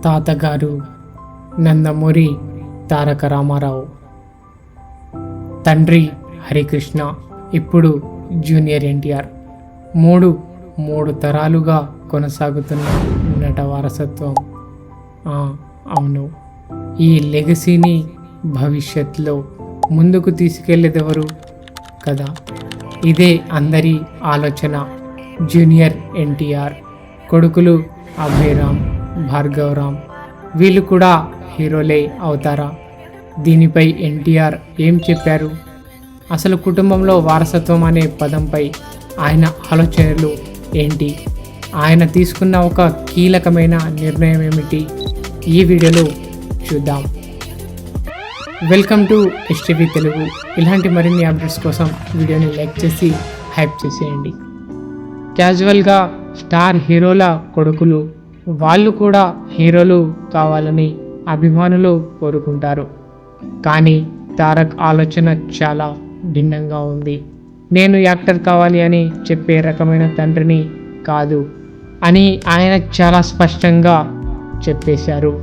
తాతగారు నందమూరి తారక రామారావు, తండ్రి హరికృష్ణ, ఇప్పుడు జూనియర్ ఎన్టీఆర్. మూడు తరాలుగా కొనసాగుతున్న నట వారసత్వం. అవును, ఈ లెగసీని భవిష్యత్తులో ముందుకు తీసుకెళ్లేదెవరు కదా? ఇదే అందరి ఆలోచన. జూనియర్ ఎన్టీఆర్ కొడుకులు అభయరామ్, భార్గవరామ్, వీళ్ళు కూడా హీరోలే అవుతారా? దీనిపై ఎన్టీఆర్ ఏం చెప్పారు? అసలు కుటుంబంలో వారసత్వం అనే పదంపై ఆయన ఆలోచనలు ఏంటి? ఆయన తీసుకున్న ఒక కీలకమైన నిర్ణయం ఏమిటి? ఈ వీడియోలో చూద్దాం. Welcome to STV Telugu. ఇలాంటి మరిన్ని అప్డేట్స్ కోసం వీడియోని లైక్ చేసి హైప్ చేసేయండి. క్యాజువల్గా స్టార్ హీరోల కొడుకులు వాళ్ళు కూడా హీరోలు కావాలని అభిమానులు కోరుకుంటారు. కానీ తారక్ ఆలోచన చాలా భిన్నంగా ఉంది. నేను యాక్టర్ కావాలి అని చెప్పే రకమైన తండ్రిని కాదు అని ఆయన చాలా స్పష్టంగా చెప్పేశారు.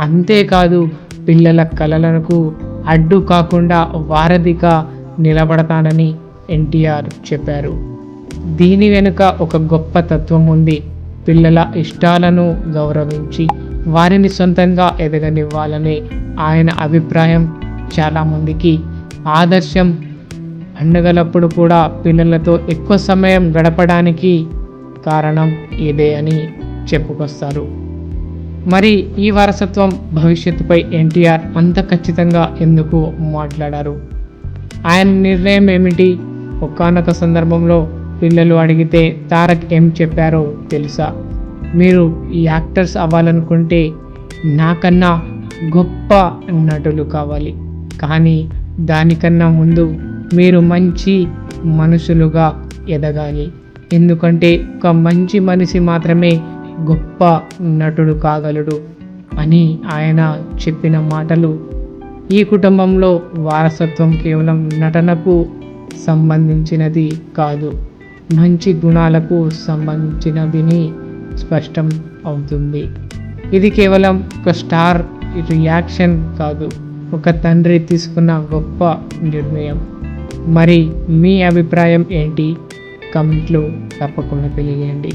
అంతేకాదు, పిల్లల కలలకు అడ్డు కాకుండా వారధిగా నిలబడతానని ఎన్టీఆర్ చెప్పారు. దీని వెనుక ఒక గొప్ప తత్వం ఉంది. పిల్లల ఇష్టాలను గౌరవించి వారిని సొంతంగా ఎదగనివ్వాలనే ఆయన అభిప్రాయం చాలామందికి ఆదర్శం. పండుగలప్పుడు కూడా పిల్లలతో ఎక్కువ సమయం గడపడానికి కారణం ఇదే అని చెప్పుకొస్తారు. మరి ఈ వారసత్వం భవిష్యత్తుపై ఎన్టీఆర్ అంత ఖచ్చితంగా ఎందుకు మాట్లాడారు? ఆయన నిర్ణయం ఏమిటి? ఒకానొక సందర్భంలో పిల్లలు అడిగితే తారక్ ఏం చెప్పారో తెలుసా? మీరు యాక్టర్స్ అవ్వాలనుకుంటే నాకన్నా గొప్ప నటులు కావాలి, కానీ దానికన్నా ముందు మీరు మంచి మనుషులుగా ఎదగాలి. ఎందుకంటే ఒక మంచి మనిషి మాత్రమే గొప్ప నటుడు కాగలడు అని ఆయన చెప్పిన మాటలు. ఈ కుటుంబంలో వారసత్వం కేవలం నటనకు సంబంధించినది కాదు, మంచి గుణాలకు సంబంధించినదిని స్పష్టం అవుతుంది. ఇది కేవలం ఒక స్టార్ రియాక్షన్ కాదు, ఒక తండ్రి తీసుకున్న గొప్ప నిర్ణయం. మరి మీ అభిప్రాయం ఏంటి? కమెంట్లో తప్పకుండా తెలియజేయండి.